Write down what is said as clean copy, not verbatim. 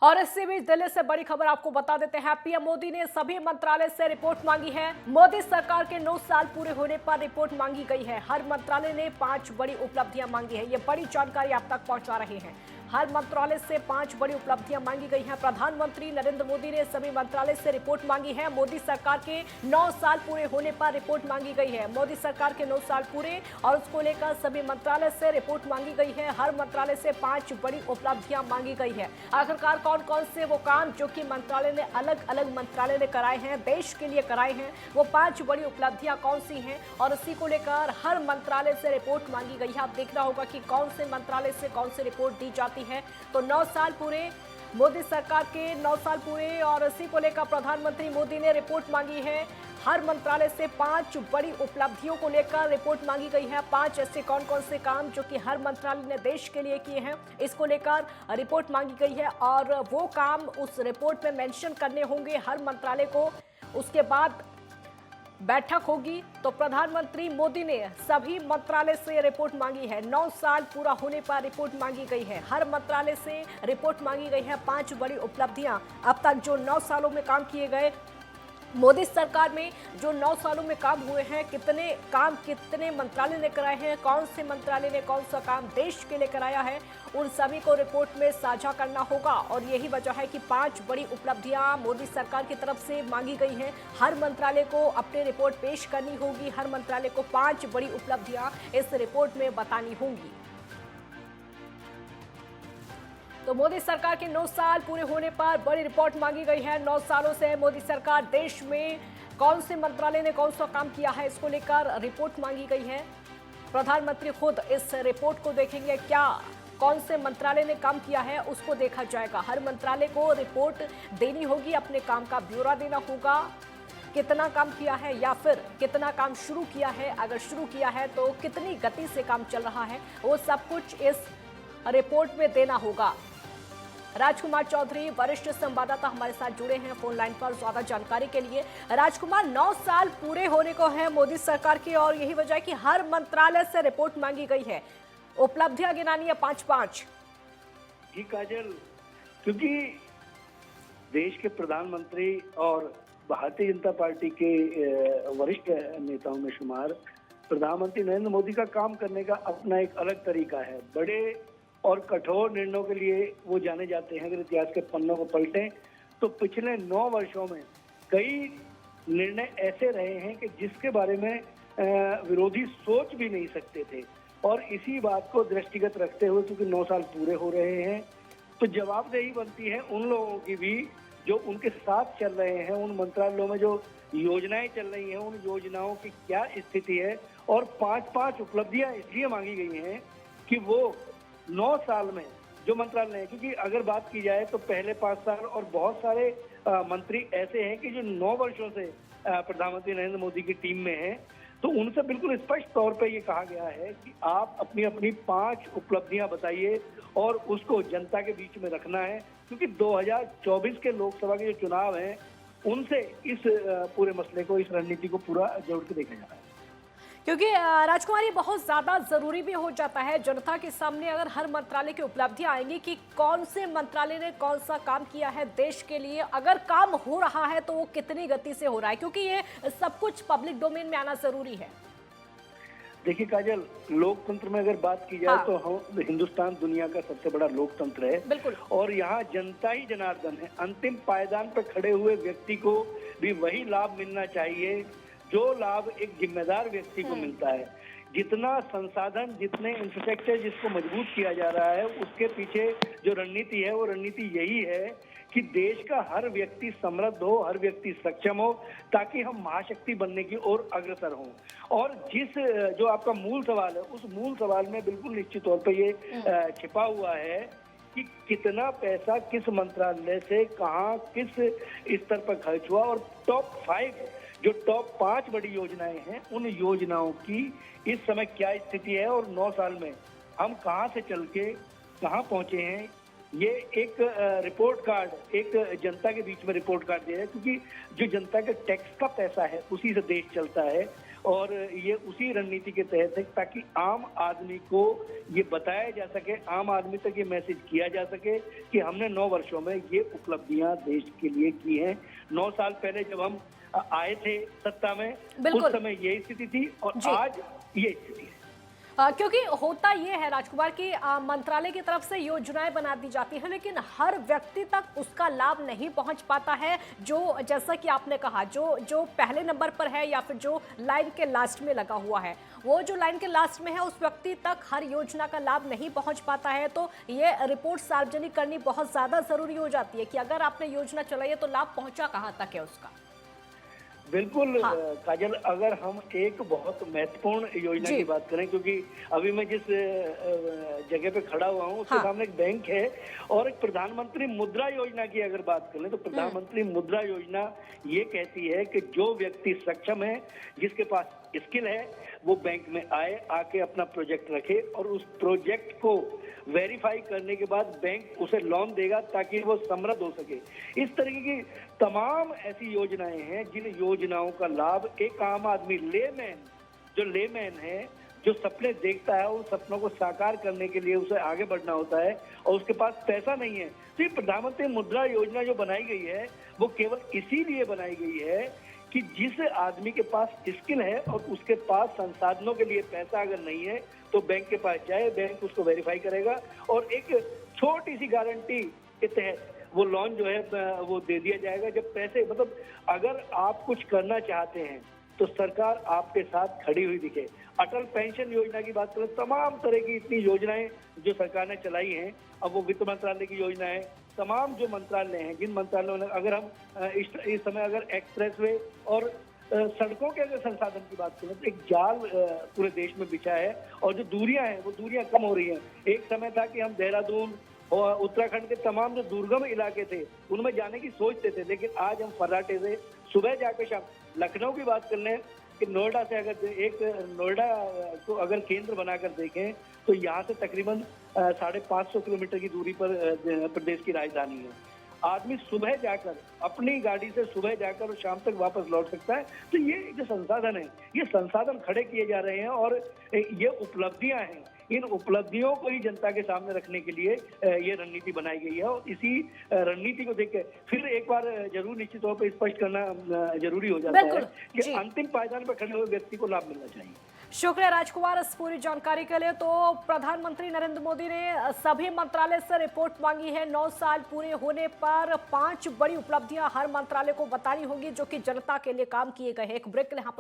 और इसी बीच दिल्ली से बड़ी खबर आपको बता देते हैं। पीएम मोदी ने सभी मंत्रालय से रिपोर्ट मांगी है। मोदी सरकार के 9 साल पूरे होने पर रिपोर्ट मांगी गई है। हर मंत्रालय ने 5 बड़ी उपलब्धियां मांगी है। ये बड़ी जानकारी आप तक पहुंचा रहे हैं। हर मंत्रालय से 5 बड़ी उपलब्धियां मांगी गई हैं। प्रधानमंत्री नरेंद्र मोदी ने सभी मंत्रालय से रिपोर्ट मांगी है। मोदी सरकार के 9 साल पूरे होने पर रिपोर्ट मांगी गई है। मोदी सरकार के 9 साल पूरे और उसको लेकर सभी मंत्रालय से रिपोर्ट मांगी गई है। हर मंत्रालय से 5 बड़ी उपलब्धियां मांगी गई है। आखिरकार कौन कौन से वो काम जो कि मंत्रालय ने अलग अलग मंत्रालय ने कराए हैं, देश के लिए कराए हैं, वो 5 बड़ी उपलब्धियां कौन सी हैं और इसी को लेकर हर मंत्रालय से रिपोर्ट मांगी गई है। आप देखना होगा कि कौन से मंत्रालय से कौन सी रिपोर्ट दी जाती है। तो 9 साल पूरे, मोदी सरकार के 9 साल पूरे और इसी को लेकर प्रधानमंत्री मोदी ने रिपोर्ट मांगी है। हर मंत्रालय से 5 बड़ी उपलब्धियों को लेकर रिपोर्ट मांगी गई है। 5 ऐसे कौन कौन से काम जो कि हर मंत्रालय ने देश के लिए किए हैं, इसको लेकर रिपोर्ट मांगी गई है और वो काम उस रिपोर्ट में मेंशन करने होंगे हर मंत्रालय को। उसके बाद बैठक होगी। तो प्रधानमंत्री मोदी ने सभी मंत्रालय से रिपोर्ट मांगी है। 9 साल पूरा होने पर रिपोर्ट मांगी गई है। हर मंत्रालय से रिपोर्ट मांगी गई है। 5 बड़ी उपलब्धियां अब तक जो 9 सालों में काम किए गए, मोदी सरकार में जो 9 सालों में काम हुए हैं, कितने मंत्रालय ने कराए हैं, कौन से मंत्रालय ने कौन सा काम देश के लिए कराया है, उन सभी को रिपोर्ट में साझा करना होगा। और यही वजह है कि 5 बड़ी उपलब्धियां मोदी सरकार की तरफ से मांगी गई हैं। हर मंत्रालय को अपनी रिपोर्ट पेश करनी होगी। हर मंत्रालय को 5 बड़ी उपलब्धियां इस रिपोर्ट में बतानी होंगी। तो मोदी सरकार के 9 साल पूरे होने पर बड़ी रिपोर्ट मांगी गई है। 9 सालों से मोदी सरकार देश में कौन से मंत्रालय ने कौन सा काम किया है, इसको लेकर रिपोर्ट मांगी गई है। प्रधानमंत्री खुद इस रिपोर्ट को देखेंगे। क्या कौन से मंत्रालय ने काम किया है उसको देखा जाएगा। हर मंत्रालय को रिपोर्ट देनी होगी, अपने काम का ब्यौरा देना होगा, कितना काम किया है या फिर कितना काम शुरू किया है, अगर शुरू किया है तो कितनी गति से काम चल रहा है, वो सब कुछ इस रिपोर्ट में देना होगा। राजकुमार चौधरी वरिष्ठ संवाददाता हमारे साथ जुड़े हैं फोन लाइन पर ज्यादा जानकारी के लिए। राजकुमार, 9 साल पूरे होने को है मोदी सरकार की और यही वजह है कि हर मंत्रालय से रिपोर्ट मांगी गई है। उपलब्धियां गिनानी है 5-5। जी काजल, क्योंकि देश के प्रधानमंत्री और भारतीय जनता पार्टी के वरिष्ठ नेताओं में शुमार प्रधानमंत्री नरेंद्र मोदी का काम करने का अपना एक अलग तरीका है। बड़े और कठोर निर्णयों के लिए वो जाने जाते हैं। अगर इतिहास के पन्नों को पलटें तो पिछले 9 वर्षों में कई निर्णय ऐसे रहे हैं कि जिसके बारे में विरोधी सोच भी नहीं सकते थे। और इसी बात को दृष्टिगत रखते हुए, क्योंकि 9 साल पूरे हो रहे हैं, तो जवाबदेही बनती है उन लोगों की भी जो उनके साथ चल रहे हैं। उन मंत्रालयों में जो योजनाएं चल रही हैं, उन योजनाओं की क्या स्थिति है। और 5-5 उपलब्धियां इसलिए मांगी गई हैं कि वो 9 साल में जो मंत्रालय है, क्योंकि अगर बात की जाए तो पहले 5 साल और बहुत सारे मंत्री ऐसे हैं कि जो 9 वर्षों से प्रधानमंत्री नरेंद्र मोदी की टीम में हैं, तो उनसे बिल्कुल स्पष्ट तौर पे ये कहा गया है कि आप अपनी अपनी 5 उपलब्धियां बताइए और उसको जनता के बीच में रखना है। क्योंकि 2024 के लोकसभा के जो चुनाव हैं, उनसे इस पूरे मसले को, इस रणनीति को पूरा जोड़ के देखा जा रहा है। क्योंकि राजकुमार, ये बहुत ज्यादा जरूरी भी हो जाता है जनता के सामने अगर हर मंत्रालय की उपलब्धियां आएंगी कि कौन से मंत्रालय ने कौन सा काम किया है देश के लिए। अगर काम हो रहा है तो वो कितनी गति से हो रहा है, क्योंकि ये सब कुछ पब्लिक डोमेन में आना जरूरी है। देखिए काजल, लोकतंत्र में अगर बात की जाए तो हम हिंदुस्तान दुनिया का सबसे बड़ा लोकतंत्र है। बिल्कुल। और यहाँ जनता ही जनार्दन है। अंतिम पायदान पर खड़े हुए व्यक्ति को भी वही लाभ मिलना चाहिए जो लाभ एक जिम्मेदार व्यक्ति को मिलता है। जितना संसाधन, जितने इंफ्रास्ट्रक्चर जिसको मजबूत किया जा रहा है, उसके पीछे जो रणनीति है वो रणनीति यही है कि देश का हर व्यक्ति समृद्ध हो, हर व्यक्ति सक्षम हो, ताकि हम महाशक्ति बनने की ओर अग्रसर हों। और जो आपका मूल सवाल है, उस मूल सवाल में बिल्कुल निश्चित तौर पर ये छिपा हुआ है कि कितना पैसा किस मंत्रालय से कहाँ किस स्तर पर खर्च हुआ। और टॉप 5 बड़ी योजनाएं हैं, उन योजनाओं की इस समय क्या स्थिति है और 9 साल में हम कहां से चल के कहां पहुंचे हैं। ये एक रिपोर्ट कार्ड, एक जनता के बीच में रिपोर्ट कार्ड दिया है। क्योंकि जो जनता के टैक्स का पैसा है, उसी से देश चलता है। और ये उसी रणनीति के तहत है ताकि आम आदमी को ये बताया जा सके, आम आदमी तक ये मैसेज किया जा सके कि हमने 9 वर्षों में ये उपलब्धियां देश के लिए की हैं। 9 साल पहले जब हम आए थे सत्ता में, उस समय यही स्थिति थी और आज ये स्थिति है। क्योंकि होता ये है राजकुमार की मंत्रालय की तरफ से योजनाएं बना दी जाती है, लेकिन हर व्यक्ति तक उसका लाभ नहीं पहुंच पाता है। जो जैसा कि आपने कहा, जो पहले नंबर पर है या फिर जो लाइन के लास्ट में लगा हुआ है, वो जो लाइन के लास्ट में है उस व्यक्ति तक हर योजना का लाभ नहीं पहुंच पाता है। तो ये रिपोर्ट सार्वजनिक करनी बहुत ज्यादा जरूरी हो जाती है कि अगर आपने योजना चलाई है तो लाभ पहुंचा कहां तक है उसका। बिल्कुल काजल, अगर हम एक बहुत महत्वपूर्ण योजना की बात करें, क्योंकि अभी मैं जिस जगह पे खड़ा हुआ हूँ उसके सामने एक बैंक है और एक प्रधानमंत्री मुद्रा योजना की अगर बात करें तो प्रधानमंत्री मुद्रा योजना ये कहती है कि जो व्यक्ति सक्षम है, जिसके पास स्किल है, वो बैंक में आए, आके अपना प्रोजेक्ट रखे और उस प्रोजेक्ट को वेरीफाई करने के बाद बैंक उसे लोन देगा ताकि वो समृद्ध हो सके। इस तरीके की तमाम ऐसी योजनाएं हैं जिन योजनाओं का लाभ एक आम आदमी लेमैन है, जो सपने देखता है, उन सपनों को साकार करने के लिए उसे आगे बढ़ना होता है और उसके पास पैसा नहीं है। तो ये प्रधानमंत्री मुद्रा योजना जो बनाई गई है वो केवल इसीलिए बनाई गई है कि जिस आदमी के पास स्किल है और उसके पास संसाधनों के लिए पैसा अगर नहीं है तो बैंक के पास जाए, बैंक उसको वेरीफाई करेगा और एक छोटी सी गारंटी के तहत वो लोन जो है वो दे दिया जाएगा। जब पैसे, मतलब अगर आप कुछ करना चाहते हैं तो सरकार आपके साथ खड़ी हुई दिखे। अटल पेंशन योजना की बात करें, तमाम तरह की इतनी योजनाएं जो सरकार ने चलाई हैं, अब वो वित्त मंत्रालय की योजना है, तमाम जो मंत्रालय हैं, जिन मंत्रालयों ने, अगर हम इस समय अगर एक्सप्रेसवे और सड़कों के अगर संसाधन की बात करें तो एक जाल पूरे देश में बिछा है और जो दूरियां हैं वो दूरियां कम हो रही हैं। एक समय था कि हम देहरादून और उत्तराखंड के तमाम जो दुर्गम इलाके थे उनमें जाने की सोचते थे, लेकिन आज हम फर्राटे से सुबह जाकर शाम, लखनऊ की बात कर लें कि नोएडा से अगर नोएडा को अगर केंद्र बनाकर देखें तो यहाँ से तकरीबन 550 किलोमीटर की दूरी पर प्रदेश की राजधानी है। आदमी सुबह जाकर अपनी गाड़ी से सुबह जाकर और शाम तक वापस लौट सकता है। तो ये जो संसाधन है, ये संसाधन खड़े किए जा रहे हैं और ये उपलब्धियां हैं। इन उपलब्धियों को ही जनता के सामने रखने के लिए ये रणनीति बनाई गई है और इसी रणनीति को देख के फिर एक बार जरूर निश्चित तौर पर स्पष्ट करना जरूरी हो जाता है कि अंतिम पायदान पर खड़े हुए व्यक्ति को लाभ मिलना चाहिए। शुक्रिया राजकुमार इस पूरी जानकारी के लिए। तो प्रधानमंत्री नरेंद्र मोदी ने सभी मंत्रालय से रिपोर्ट मांगी है। 9 साल पूरे होने पर 5 बड़ी उपलब्धियां हर मंत्रालय को बतानी होंगी जो कि जनता के लिए काम किए गए हैं। एक ब्रेक यहाँ पर